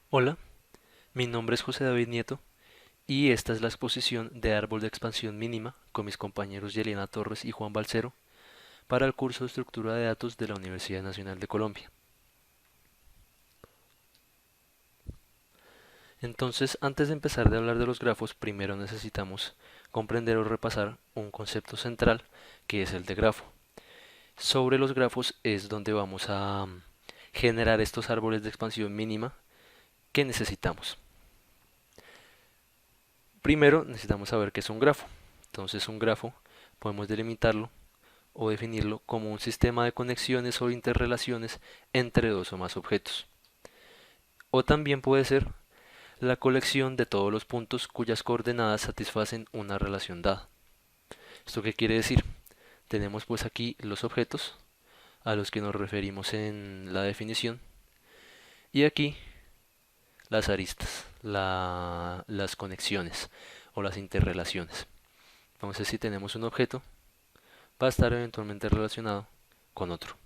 Hola, mi nombre es José David Nieto y esta es la exposición de árbol de expansión mínima con mis compañeros Yelena Torres y Juan Balcero para el curso de estructura de datos de la Universidad Nacional de Colombia. Entonces, antes de empezar de hablar de los grafos, primero necesitamos comprender o repasar un concepto central que es el de grafo. Sobre los grafos es donde vamos a generar estos árboles de expansión mínima que necesitamos. Primero necesitamos saber qué es un grafo. Entonces, un grafo podemos delimitarlo o definirlo como un sistema de conexiones o interrelaciones entre dos o más objetos. O también puede ser la colección de todos los puntos cuyas coordenadas satisfacen una relación dada. ¿Esto qué quiere decir? Tenemos pues aquí los objetos a los que nos referimos en la definición y aquí las aristas, las conexiones o las interrelaciones. Entonces si tenemos un objeto va a estar eventualmente relacionado con otro.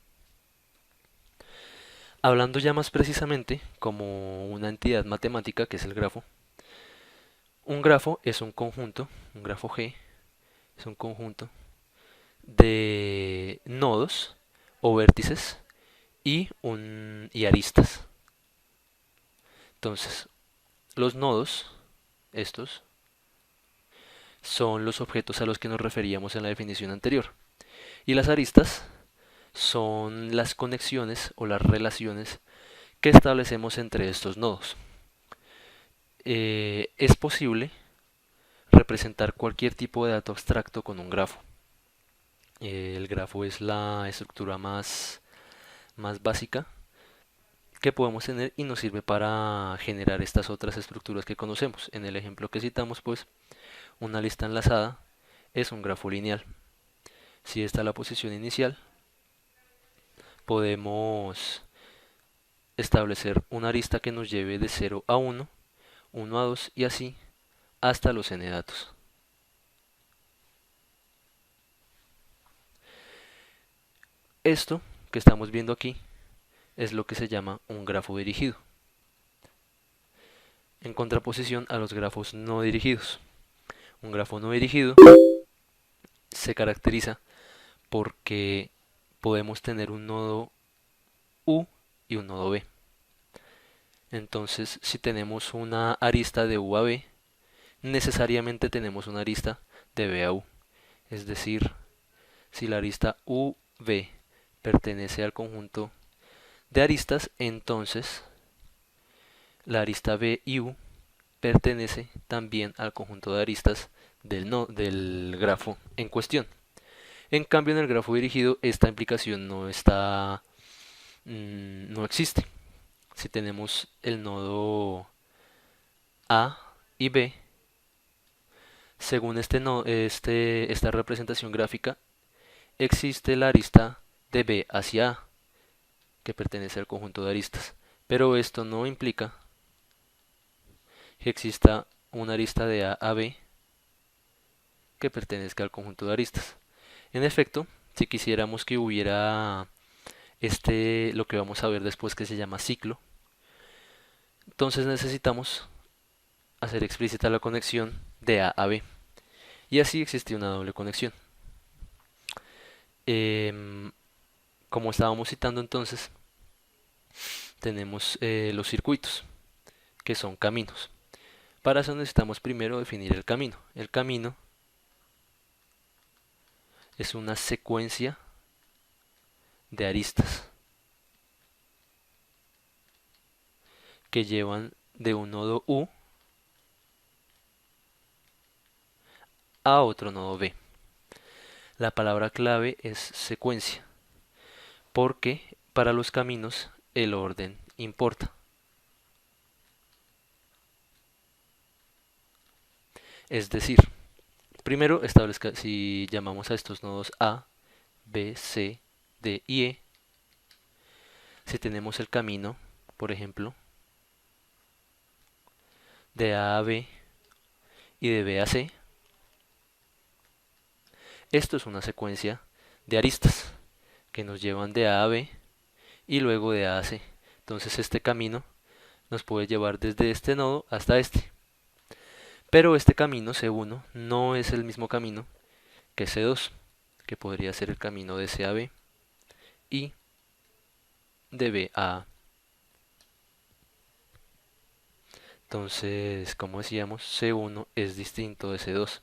Hablando ya más precisamente como una entidad matemática que es el grafo, un grafo es un conjunto, un grafo G es un conjunto de nodos o vértices y aristas. Entonces, los nodos, estos, son los objetos a los que nos referíamos en la definición anterior. Y las aristas son las conexiones o las relaciones que establecemos entre estos nodos. Es posible representar cualquier tipo de dato abstracto con un grafo. El grafo es la estructura más básica que podemos tener y nos sirve para generar estas otras estructuras que conocemos. En el ejemplo que citamos, pues, una lista enlazada es un grafo lineal. Si esta es la posición inicial, podemos establecer una arista que nos lleve de 0 a 1, 1 a 2 y así hasta los n datos. Esto que estamos viendo aquí es lo que se llama un grafo dirigido, en contraposición a los grafos no dirigidos. Un grafo no dirigido se caracteriza porque podemos tener un nodo U y un nodo B. Entonces, si tenemos una arista de U a B, necesariamente tenemos una arista de B a U. Es decir, si la arista UB pertenece al conjunto de aristas, entonces la arista B y U pertenece también al conjunto de aristas del, no, del grafo en cuestión. En cambio, en el grafo dirigido esta implicación no existe. Si tenemos el nodo A y B, según esta representación gráfica, existe la arista de B hacia A, que pertenece al conjunto de aristas. Pero esto no implica que exista una arista de A a B que pertenezca al conjunto de aristas. En efecto, si quisiéramos que hubiera lo que vamos a ver después que se llama ciclo, entonces necesitamos hacer explícita la conexión de A a B. Y así existe una doble conexión. Em, Como estábamos citando entonces, tenemos los circuitos, que son caminos. Para eso necesitamos primero definir el camino. El camino es una secuencia de aristas que llevan de un nodo U a otro nodo B. La palabra clave es secuencia, porque para los caminos el orden importa. Es decir, primero establezca si llamamos a estos nodos A, B, C, D y E, si tenemos el camino, por ejemplo, de A a B y de B a C, esto es una secuencia de aristas que nos llevan de A a B y luego de A a C. Entonces este camino nos puede llevar desde este nodo hasta este. Pero este camino C1 no es el mismo camino que C2, que podría ser el camino de C a B y de B a A. Entonces, como decíamos, C1 es distinto de C2,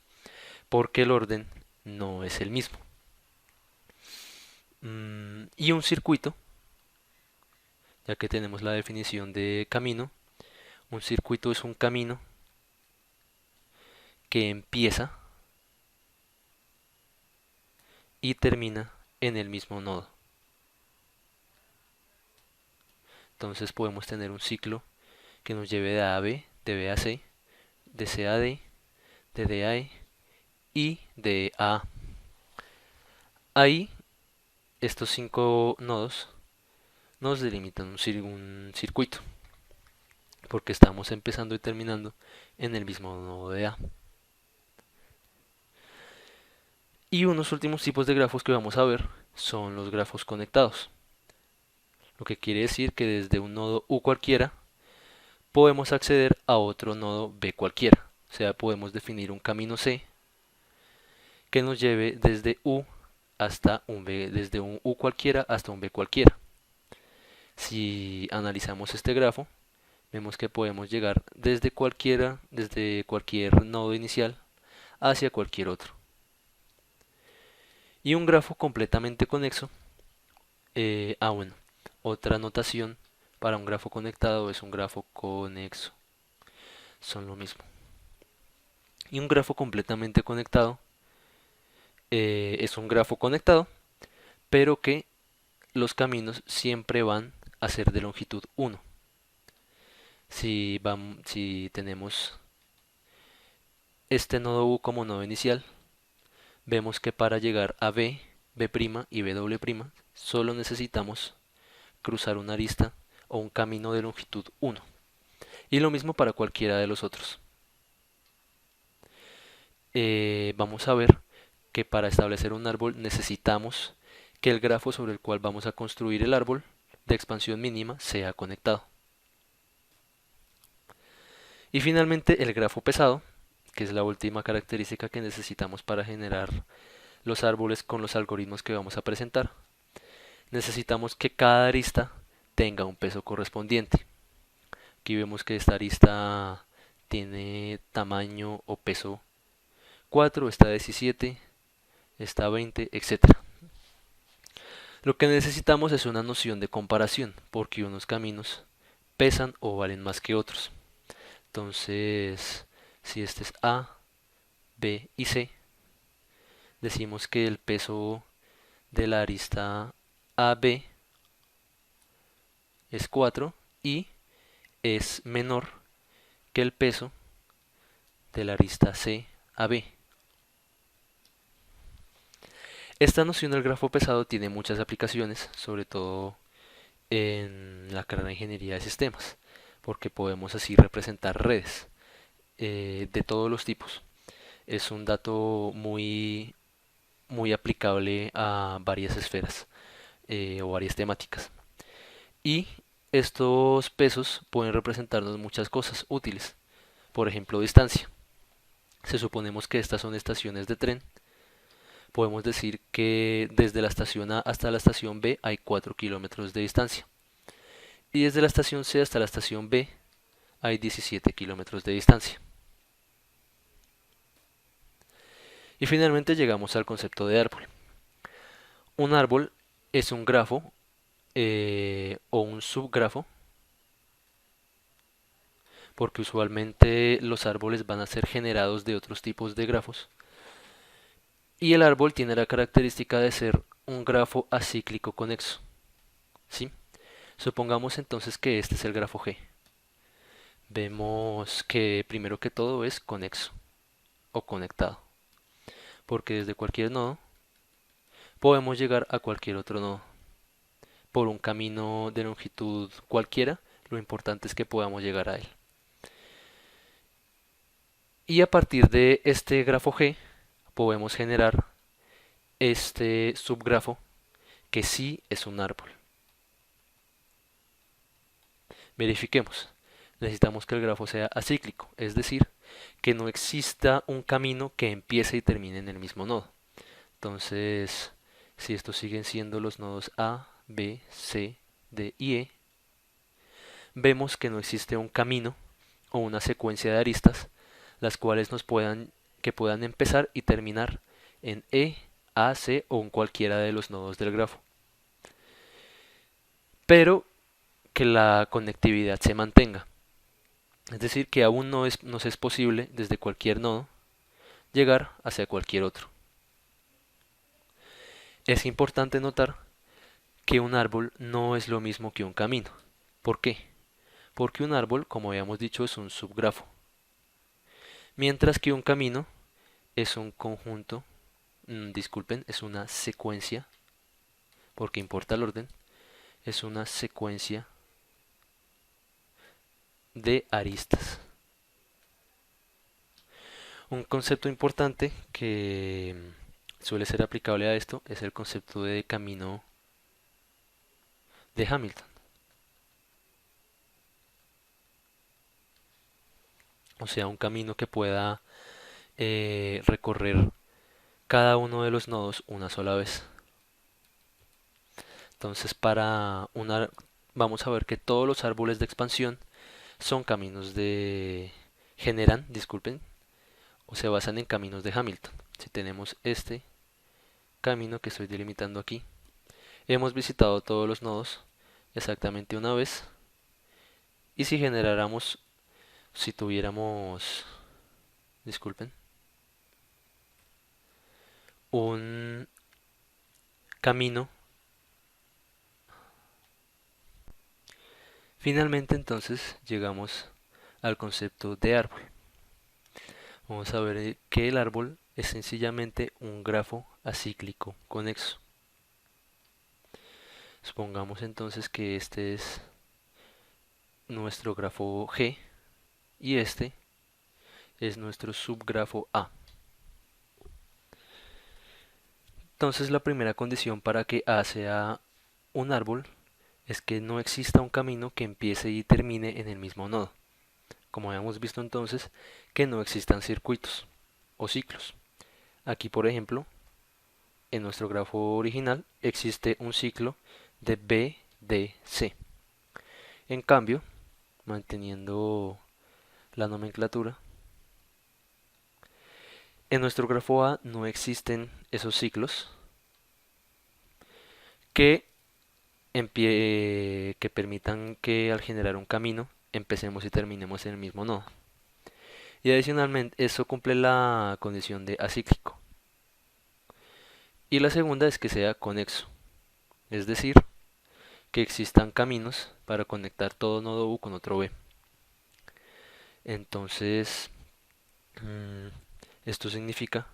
porque el orden no es el mismo. Y un circuito, ya que tenemos la definición de camino, un circuito es un camino que empieza y termina en el mismo nodo. Entonces podemos tener un ciclo que nos lleve de A a B, de B a C, de C a D, de D a E y de A a A. Ahí, estos 5 nodos nos delimitan un circuito, porque estamos empezando y terminando en el mismo nodo de A. Y unos últimos tipos de grafos que vamos a ver son los grafos conectados, lo que quiere decir que desde un nodo U cualquiera podemos acceder a otro nodo B cualquiera. O sea, podemos definir un camino C que nos lleve desde U hasta un B, desde un U cualquiera hasta un B cualquiera. Si analizamos este grafo, vemos que podemos llegar desde cualquier nodo inicial hacia cualquier otro. Y un grafo completamente conexo, bueno, otra notación para un grafo conectado es un grafo conexo. Son lo mismo. Y un grafo completamente conectado es un grafo conectado, pero que los caminos siempre van a ser de longitud 1. Si tenemos este nodo U como nodo inicial, vemos que para llegar a B, B' y B', solo necesitamos cruzar una arista o un camino de longitud 1. Y lo mismo para cualquiera de los otros. Vamos a ver que para establecer un árbol necesitamos que el grafo sobre el cual vamos a construir el árbol de expansión mínima sea conectado. Y finalmente el grafo pesado, que es la última característica que necesitamos para generar los árboles con los algoritmos que vamos a presentar. Necesitamos que cada arista tenga un peso correspondiente. Aquí vemos que esta arista tiene tamaño o peso 4, esta 17, esta 20, etc. Lo que necesitamos es una noción de comparación, porque unos caminos pesan o valen más que otros. Entonces, si este es A, B y C, decimos que el peso de la arista AB es 4 y es menor que el peso de la arista C a B. Esta noción del grafo pesado tiene muchas aplicaciones, sobre todo en la carrera de ingeniería de sistemas, porque podemos así representar redes de todos los tipos. Es un dato muy aplicable a varias esferas o varias temáticas. Y estos pesos pueden representarnos muchas cosas útiles. Por ejemplo, distancia. Si suponemos que estas son estaciones de tren, podemos decir que desde la estación A hasta la estación B hay 4 kilómetros de distancia. Y desde la estación C hasta la estación B hay 17 kilómetros de distancia. Y finalmente llegamos al concepto de árbol. Un árbol es un grafo o un subgrafo, porque usualmente los árboles van a ser generados de otros tipos de grafos. Y el árbol tiene la característica de ser un grafo acíclico conexo. ¿Sí? Supongamos entonces que este es el grafo G. Vemos que primero que todo es conexo o conectado, porque desde cualquier nodo podemos llegar a cualquier otro nodo por un camino de longitud cualquiera. Lo importante es que podamos llegar a él. Y a partir de este grafo G podemos generar este subgrafo que sí es un árbol. Verifiquemos. necesitamos que el grafo sea acíclico, es decir, que no exista un camino que empiece y termine en el mismo nodo. Entonces, si estos siguen siendo los nodos A, B, C, D y E, vemos que no existe un camino o una secuencia de aristas las cuales que puedan empezar y terminar en E, A, C o en cualquiera de los nodos del grafo. Pero que la conectividad se mantenga. Es decir, que aún nos es posible desde cualquier nodo llegar hacia cualquier otro. Es importante notar que un árbol no es lo mismo que un camino. ¿Por qué? Porque un árbol, como habíamos dicho, es un subgrafo, mientras que un camino es un conjunto, disculpen, es una secuencia, porque importa el orden, es una secuencia de aristas. Un concepto importante que suele ser aplicable a esto es el concepto de camino de Hamilton. O sea, un camino que pueda recorrer cada uno de los nodos una sola vez. Entonces, vamos a ver que todos los árboles de expansión son disculpen, o se basan en caminos de Hamilton. Si tenemos este camino que estoy delimitando aquí, hemos visitado todos los nodos exactamente una vez. Y si tuviéramos, disculpen, un camino, finalmente entonces llegamos al concepto de árbol. Vamos a ver que el árbol es sencillamente un grafo acíclico conexo. Supongamos entonces que este es nuestro grafo G y este es nuestro subgrafo A. Entonces la primera condición para que A sea un árbol es que no exista un camino que empiece y termine en el mismo nodo. Como habíamos visto entonces, que no existan circuitos o ciclos. Aquí, por ejemplo, en nuestro grafo original existe un ciclo de B, D, C. En cambio, manteniendo la nomenclatura, en nuestro grafo A no existen esos ciclos que, que permitan que al generar un camino empecemos y terminemos en el mismo nodo. Y adicionalmente eso cumple la condición de acíclico. Y la segunda es que sea conexo, es decir, que existan caminos para conectar todo nodo U con otro B. Entonces, mm, esto significa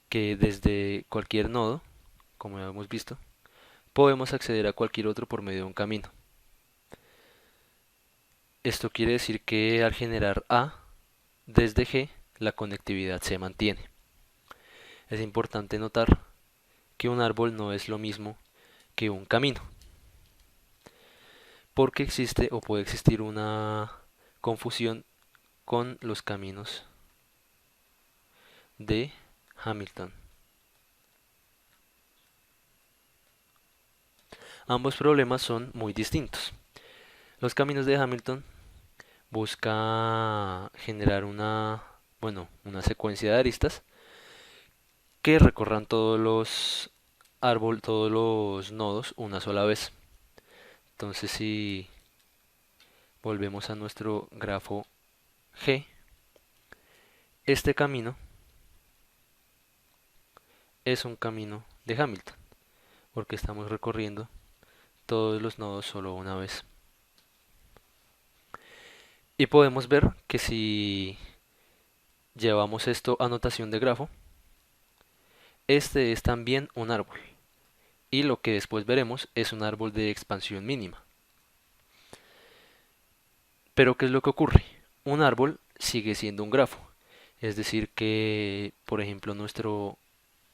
que desde cualquier nodo, como ya hemos visto, podemos acceder a cualquier otro por medio de un camino. Esto quiere decir que al generar A desde G, la conectividad se mantiene. Es importante notar que un árbol no es lo mismo que un camino, porque existe o puede existir una confusión con los caminos de Hamilton. Ambos problemas son muy distintos. Los caminos de Hamilton busca generar una secuencia de aristas que recorran todos los nodos una sola vez. Entonces, si volvemos a nuestro grafo G, este camino es un camino de Hamilton, porque estamos recorriendo todos los nodos solo una vez. Y podemos ver que si llevamos esto a notación de grafo, este es también un árbol. Y lo que después veremos es un árbol de expansión mínima. Pero ¿qué es lo que ocurre? Un árbol sigue siendo un grafo. Es decir que, por ejemplo, nuestro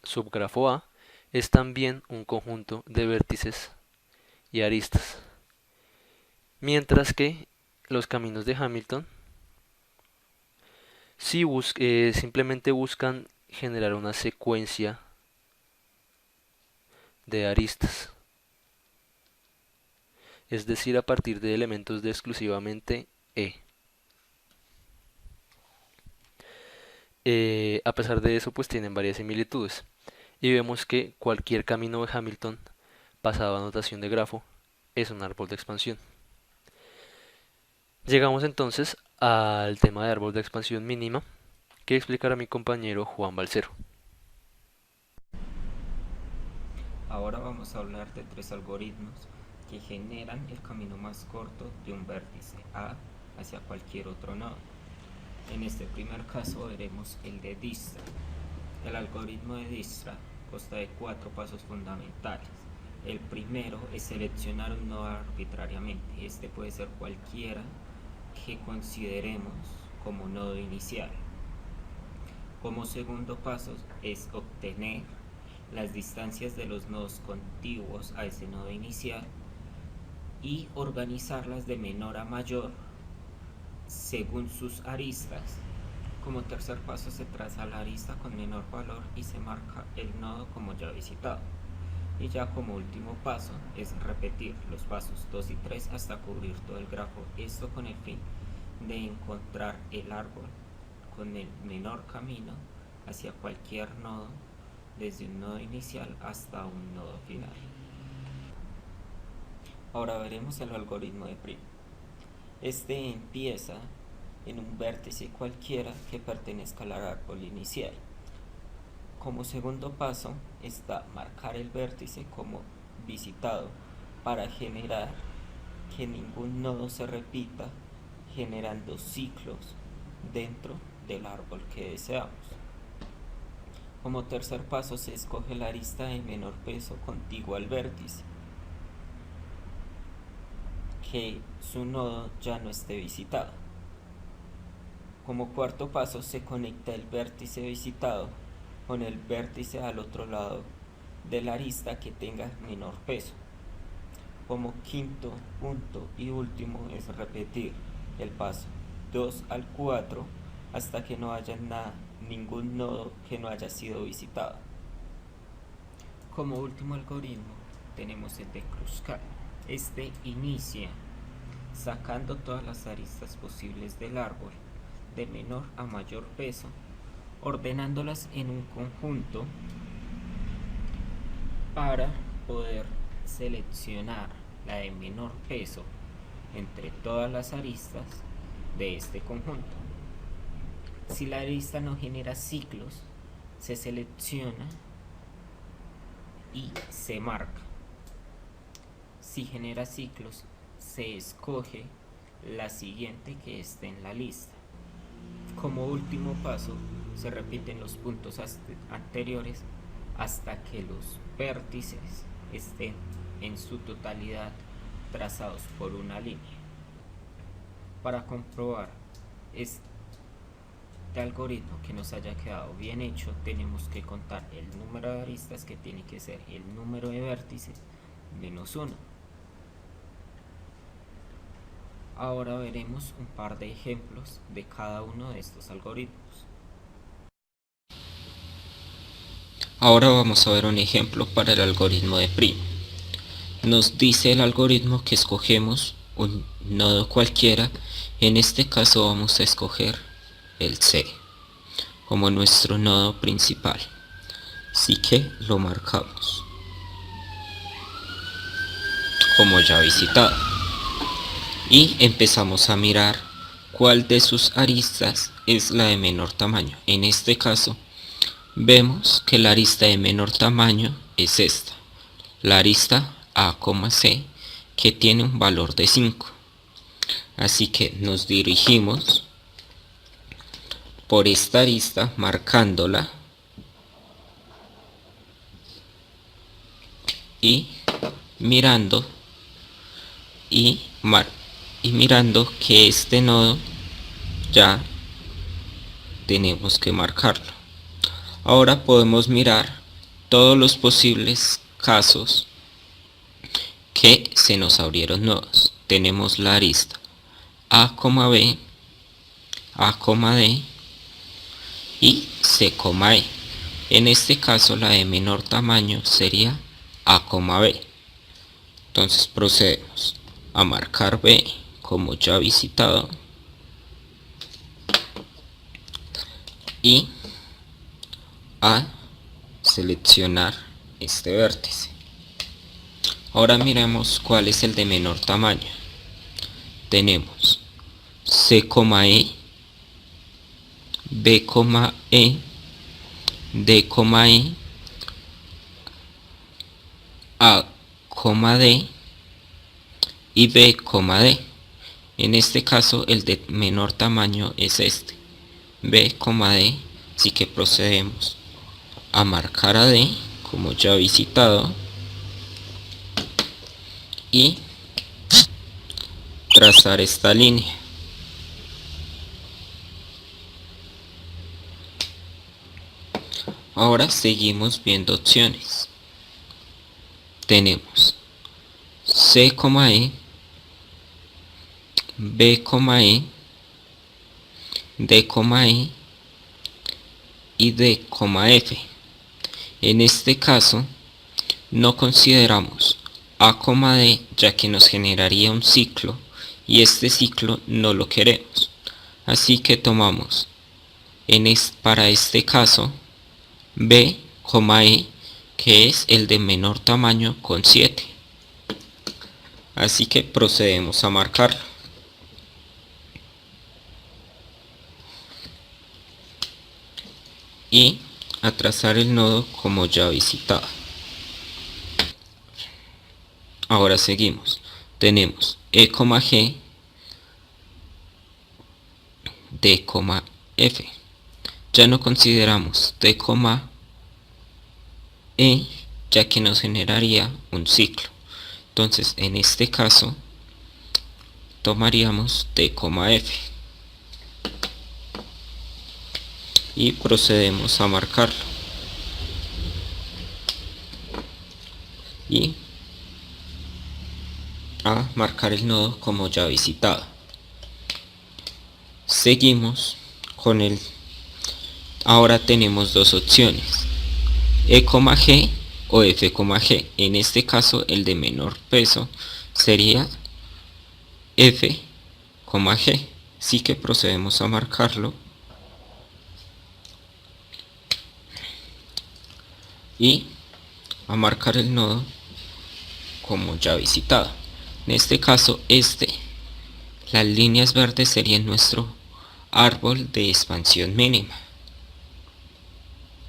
subgrafo A es también un conjunto de vértices y aristas. Mientras que los caminos de Hamilton sí simplemente buscan generar una secuencia de aristas, es decir, a partir de elementos de exclusivamente E. A pesar de eso, pues tienen varias similitudes. Y vemos que cualquier camino de Hamilton pasado a notación de grafo es un árbol de expansión. Llegamos entonces al tema de árbol de expansión mínima que explicará mi compañero Juan Balcero. Ahora vamos a hablar de tres algoritmos que generan el camino más corto de un vértice A hacia cualquier otro nodo. En este primer caso veremos el de Dijkstra. El algoritmo de Dijkstra consta de 4 pasos fundamentales. El primero es seleccionar un nodo arbitrariamente. Este puede ser cualquiera que consideremos como nodo inicial. Como segundo paso es obtener las distancias de los nodos contiguos a ese nodo inicial y organizarlas de menor a mayor según sus aristas. Como tercer paso se traza la arista con menor valor y se marca el nodo como ya visitado. Y ya como último paso es repetir los pasos 2 y 3 hasta cubrir todo el grafo, esto con el fin de encontrar el árbol con el menor camino hacia cualquier nodo, desde un nodo inicial hasta un nodo final. Ahora veremos el algoritmo de Prim. Este empieza en un vértice cualquiera que pertenezca al árbol inicial. Como segundo paso está marcar el vértice como visitado para generar que ningún nodo se repita, generando ciclos dentro del árbol que deseamos. Como tercer paso se escoge la arista de menor peso contigua al vértice, que su nodo ya no esté visitado. Como cuarto paso se conecta el vértice visitado con el vértice al otro lado de la arista que tenga menor peso. Como quinto punto y último es repetir el paso 2 al 4 hasta que no haya ningún nodo que no haya sido visitado. Como último algoritmo tenemos el de Kruskal. Este inicia sacando todas las aristas posibles del árbol de menor a mayor peso, ordenándolas en un conjunto para poder seleccionar la de menor peso entre todas las aristas de este conjunto. Si la arista no genera ciclos, se selecciona y se marca. Si genera ciclos, se escoge la siguiente que esté en la lista. Como último paso, se repiten los puntos anteriores hasta que los vértices estén en su totalidad trazados por una línea. Para comprobar este algoritmo que nos haya quedado bien hecho, tenemos que contar el número de aristas, que tiene que ser el número de vértices menos 1. Ahora veremos un par de ejemplos de cada uno de estos algoritmos. Ahora vamos a ver un ejemplo para el algoritmo de Prim. Nos dice el algoritmo que escogemos un nodo cualquiera. En este caso vamos a escoger el C como nuestro nodo principal. Así que lo marcamos como ya visitado. Y empezamos a mirar cuál de sus aristas es la de menor tamaño. En este caso vemos que la arista de menor tamaño es esta, la arista A, C, que tiene un valor de 5. Así que nos dirigimos por esta arista marcándola y mirando que este nodo ya tenemos que marcarlo. Ahora podemos mirar todos los posibles casos que se nos abrieron nodos. Tenemos la arista A, B, A, D y C, E. En este caso la de menor tamaño sería A, B. Entonces procedemos a marcar B como ya visitado y a seleccionar este vértice. Ahora miremos cuál es el de menor tamaño. Tenemos C, E, B, E, D, E, A, D y B, D. En este caso el de menor tamaño es este, B, D, así que procedemos a marcar a D como ya visitado y trazar esta línea. Ahora seguimos viendo opciones. Tenemos C, E, B, E, D, E y D, F. En este caso no consideramos A, D ya que nos generaría un ciclo y este ciclo no lo queremos. Así que tomamos para este caso B, E, que es el de menor tamaño con 7. Así que procedemos a marcarlo. Y a trazar el nodo como ya visitado. Ahora seguimos. Tenemos E, G, D, F. Ya no consideramos D, E, ya que nos generaría un ciclo. Entonces, en este caso, tomaríamos D, F. Y procedemos a marcarlo. Y a marcar el nodo como ya visitado. Seguimos con el... Ahora tenemos dos opciones. E, G o F, G. En este caso el de menor peso sería F, G. Así que procedemos a marcarlo y a marcar el nodo como ya visitado. En este caso las líneas verdes serían nuestro árbol de expansión mínima.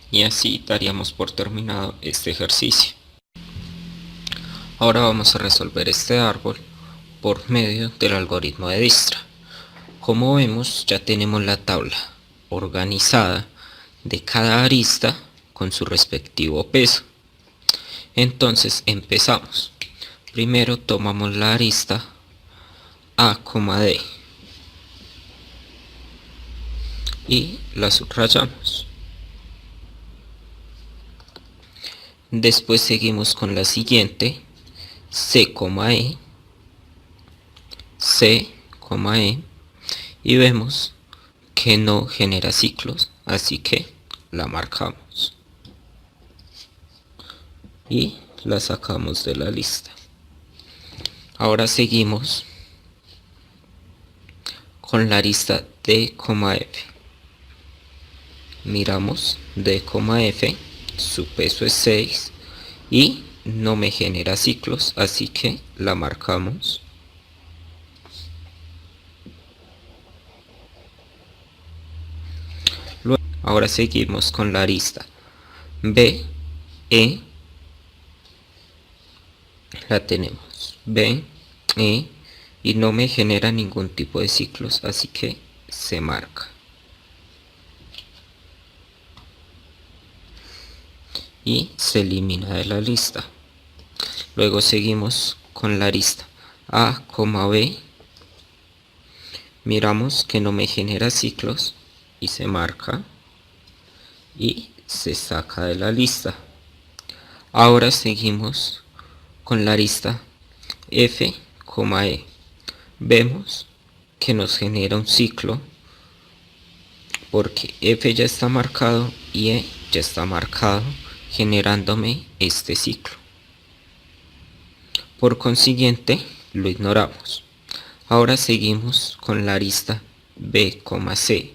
Y así daríamos por terminado este ejercicio. Ahora vamos a resolver este árbol por medio del algoritmo de Dijkstra. Como vemos, ya tenemos la tabla organizada de cada arista con su respectivo peso. Entonces empezamos. Primero tomamos la arista A, D y la subrayamos. Después seguimos con la siguiente, C, E, C, E, y vemos que no genera ciclos, así que la marcamos y la sacamos de la lista. Ahora seguimos con la arista D, F. Miramos D, F, su peso es 6 y no me genera ciclos, así que la marcamos. Ahora seguimos con la arista B, E, la tenemos B, E, y no me genera ningún tipo de ciclos, así que se marca. Y se elimina de la lista. Luego seguimos con la arista A, B. Miramos que no me genera ciclos y se marca y se saca de la lista. Ahora seguimos con la arista F, E. Vemos que nos genera un ciclo, porque F ya está marcado y E ya está marcado, generándome este ciclo. Por consiguiente, lo ignoramos. Ahora seguimos con la arista B, C.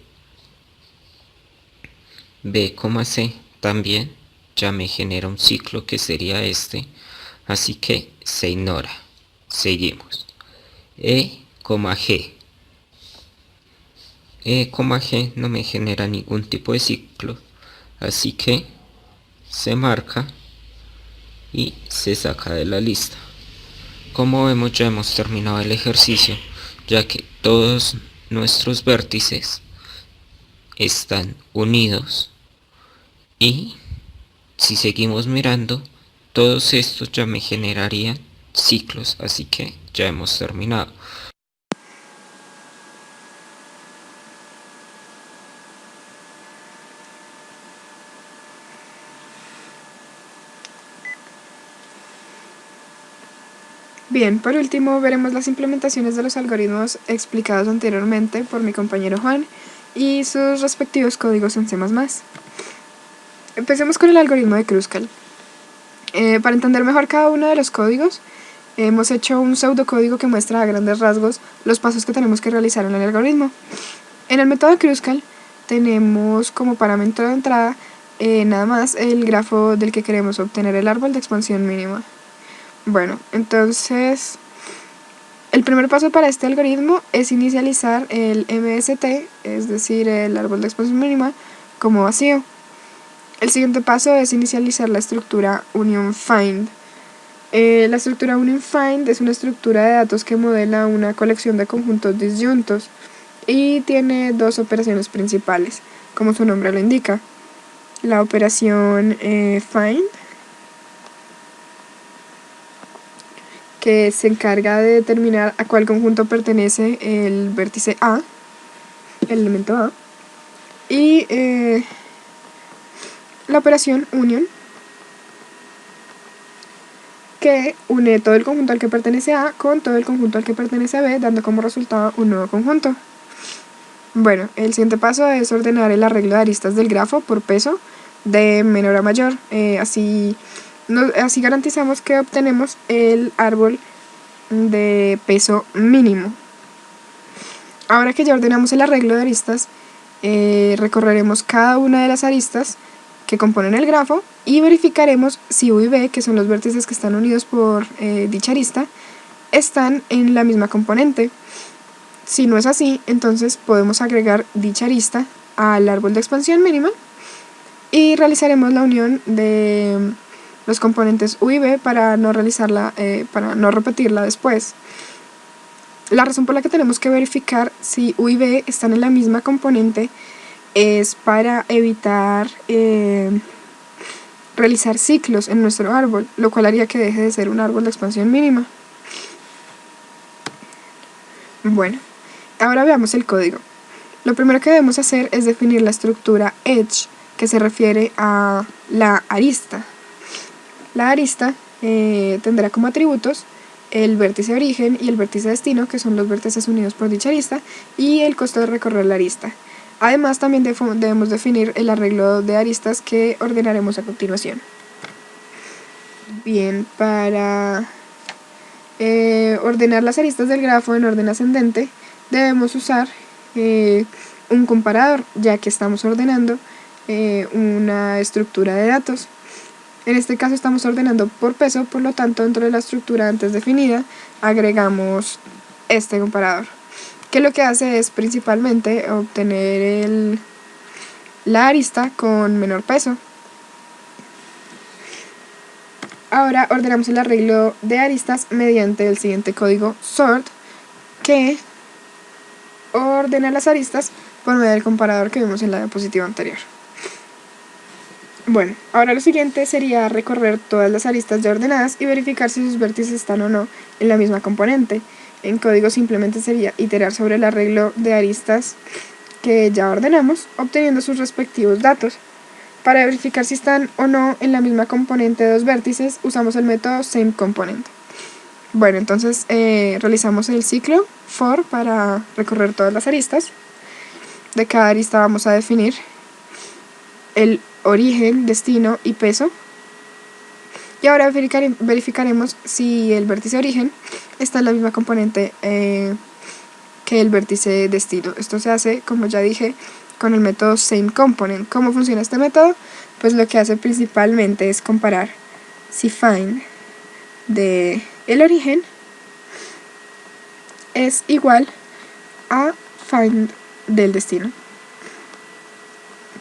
B, C también ya me genera un ciclo que sería este, así que se ignora. Seguimos. E, G. E, G no me genera ningún tipo de ciclo, así que se marca y se saca de la lista. Como vemos, ya hemos terminado el ejercicio, ya que todos nuestros vértices están unidos y si seguimos mirando, todos estos ya me generarían ciclos, así que ya hemos terminado. Bien, por último veremos las implementaciones de los algoritmos explicados anteriormente por mi compañero Juan y sus respectivos códigos en C++. Empecemos con el algoritmo de Kruskal. Para entender mejor cada uno de los códigos, hemos hecho un pseudocódigo que muestra a grandes rasgos los pasos que tenemos que realizar en el algoritmo. En el método Kruskal tenemos como parámetro de entrada nada más el grafo del que queremos obtener el árbol de expansión mínima. Bueno, entonces el primer paso para este algoritmo es inicializar el MST, es decir, el árbol de expansión mínima, como vacío. El siguiente paso es inicializar la estructura UnionFind. La estructura UnionFind es una estructura de datos que modela una colección de conjuntos disyuntos y tiene dos operaciones principales, como su nombre lo indica. La operación find, que se encarga de determinar a cuál conjunto pertenece el vértice A, el elemento A, y la operación union, que une todo el conjunto al que pertenece A con todo el conjunto al que pertenece a B, dando como resultado un nuevo conjunto. Bueno, el siguiente paso es ordenar el arreglo de aristas del grafo por peso de menor a mayor, así garantizamos que obtenemos el árbol de peso mínimo. Ahora que ya ordenamos el arreglo de aristas, recorreremos cada una de las aristas que componen el grafo y verificaremos si U y B, que son los vértices que están unidos por dicha arista, están en la misma componente. Si no es así, entonces podemos agregar dicha arista al árbol de expansión mínima y realizaremos la unión de los componentes U y B para no repetirla después. La razón por la que tenemos que verificar si U y B están en la misma componente es para evitar realizar ciclos en nuestro árbol, lo cual haría que deje de ser un árbol de expansión mínima. Bueno, ahora veamos el código. Lo primero que debemos hacer es definir la estructura edge, que se refiere a la arista. La arista tendrá como atributos el vértice origen y el vértice destino, que son los vértices unidos por dicha arista, y el costo de recorrer la arista. Además, también debemos definir el arreglo de aristas que ordenaremos a continuación. Bien, para ordenar las aristas del grafo en orden ascendente, debemos usar un comparador, ya que estamos ordenando una estructura de datos. En este caso estamos ordenando por peso, por lo tanto dentro de la estructura antes definida agregamos este comparador, que lo que hace es principalmente obtener la arista con menor peso. Ahora ordenamos el arreglo de aristas mediante el siguiente código sort, que ordena las aristas por medio del comparador que vimos en la diapositiva anterior. Bueno, ahora lo siguiente sería recorrer todas las aristas ya ordenadas y verificar si sus vértices están o no en la misma componente. En código simplemente sería iterar sobre el arreglo de aristas que ya ordenamos, obteniendo sus respectivos datos. Para verificar si están o no en la misma componente de dos vértices, usamos el método SameComponent. Bueno, entonces realizamos el ciclo for para recorrer todas las aristas. De cada arista vamos a definir el origen, destino y peso. Y ahora verificaremos si el vértice origen está en la misma componente que el vértice destino. Esto se hace, como ya dije, con el método SameComponent. ¿Cómo funciona este método? Pues lo que hace principalmente es comparar si find de el origen es igual a find del destino.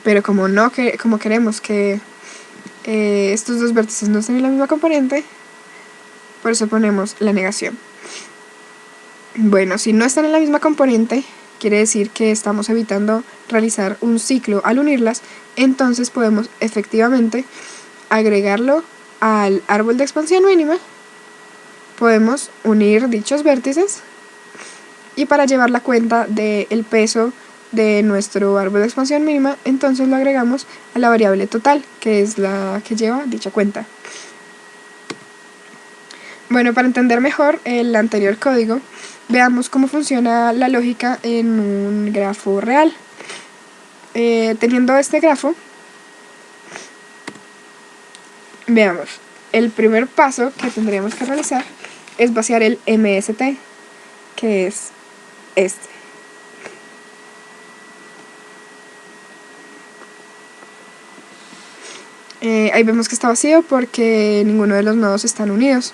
Pero como queremos que estos dos vértices no estén en la misma componente, por eso ponemos la negación. Bueno, si no están en la misma componente, quiere decir que estamos evitando realizar un ciclo al unirlas, entonces podemos efectivamente agregarlo al árbol de expansión mínima, podemos unir dichos vértices y para llevar la cuenta del peso de nuestro árbol de expansión mínima, entonces lo agregamos a la variable total, que es la que lleva dicha cuenta. Bueno, para entender mejor el anterior código, veamos cómo funciona la lógica en un grafo real. Teniendo este grafo, veamos, el primer paso que tendríamos que realizar es vaciar el MST, que es este. Ahí vemos que está vacío porque ninguno de los nodos están unidos.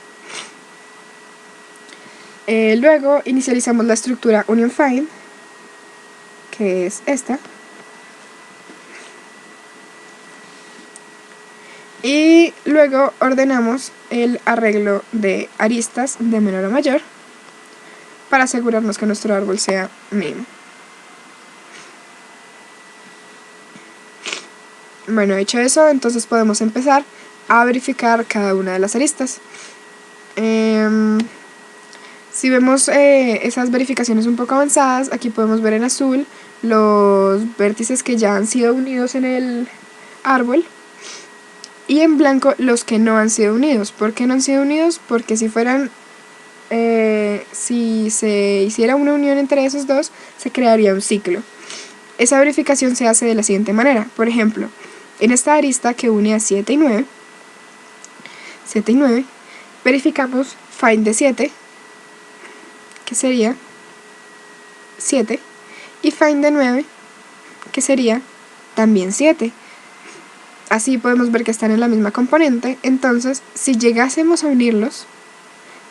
Luego inicializamos la estructura UnionFind, que es esta. Y luego ordenamos el arreglo de aristas de menor a mayor para asegurarnos que nuestro árbol sea mínimo. Bueno, hecho eso, entonces podemos empezar a verificar cada una de las aristas. Si vemos esas verificaciones un poco avanzadas, aquí podemos ver en azul los vértices que ya han sido unidos en el árbol y en blanco los que no han sido unidos. ¿Por qué no han sido unidos? Porque si se hiciera una unión entre esos dos, se crearía un ciclo. Esa verificación se hace de la siguiente manera. Por ejemplo, en esta arista que une a 7 y 9, verificamos find de 7, que sería 7, y find de 9, que sería también 7. Así podemos ver que están en la misma componente, entonces si llegásemos a unirlos,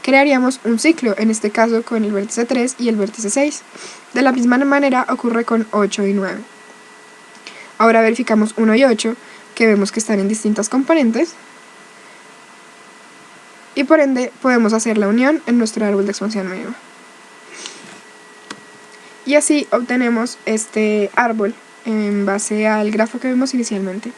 crearíamos un ciclo, en este caso con el vértice 3 y el vértice 6. De la misma manera ocurre con 8 y 9. Ahora verificamos 1 y 8, que vemos que están en distintas componentes, y por ende podemos hacer la unión en nuestro árbol de expansión mínima. Y así obtenemos este árbol en base al grafo que vimos inicialmente.